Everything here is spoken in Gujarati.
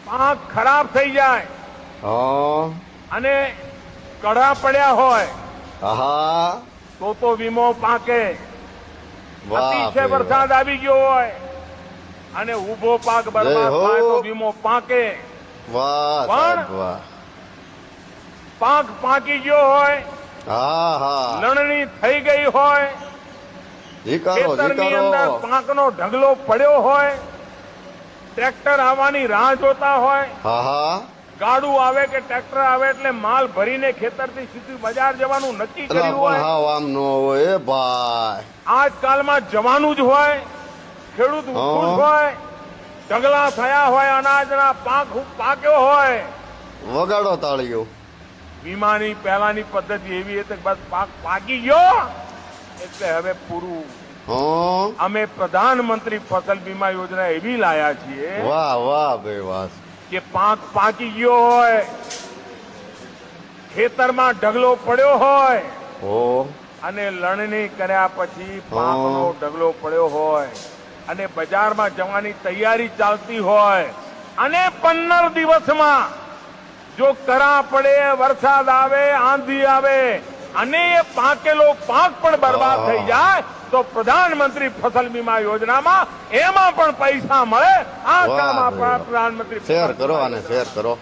પાક ખરાબ થઈ જાય હા અને કડા પડ્યા હોય હા તો વીમો પાકે. વાહ અતિશય ભાઈ વરસાદ આવી ગયો હોય અને ઉભો પાક બરબાદ હો. થાય તો વીમો પાકે. વાહ સાહેબ વાહ પાક પાકી ગયો હોય, હા હા લણણી થઈ ગઈ હોય, જીકારો ખેતરની જીકારો અંદર પાકનો ઢગલો પડ્યો હોય, ટ્રેક્ટર આવવાની રાહ જોતા હોય, હા હા ગાડું આવે કે ટ્રેક્ટર આવે એટલે માલ ભરીને ખેતરથી સીધું બજાર જવાનું નક્કી એટલે કર્યું પણ હોય. હાવ આમ ન હોય એ ભાઈ આજકાલમાં જવાનું જ હોય, ખેડૂત ખુશ હા હોય, ઢગલા થયા હોય, અનાજના પાક પાક્યો હોય. વગાડો તાળીઓ વીમાની પહેલાની પદ્ધતિ એવી હતી કે બસ પાક પાકી ગયો એટલે હવે પૂરું. હા અમે પ્રધાનમંત્રી ફસલ બીમા યોજના એવી લાયા છીએ વાહ વાહ ભાઈ વાહ કે પાક પાકી ગયો હોય, ખેતરમાં ઢગલો પડ્યો હોય ઓ અને લણણી કર્યા પછી પાકનો હા ઢગલો પડ્યો હોય અને બજારમાં જવાની તૈયારી ચાલતી હોય અને 15 દિવસમાં જો કરા પડે, વરસાદ આવે, આંધી આવે અને એ પાકેલો પાક પણ બરબાદ થઈ જાય તો પ્રધાનમંત્રી ફસલ બીમા યોજનામાં એમાં પણ પૈસા મળે. આ વાહ કામ ભાઈ આપણા વાહ. પ્રધાનમંત્રી શેર ફસલ કરો બીમા અને યોજના. શેર કરો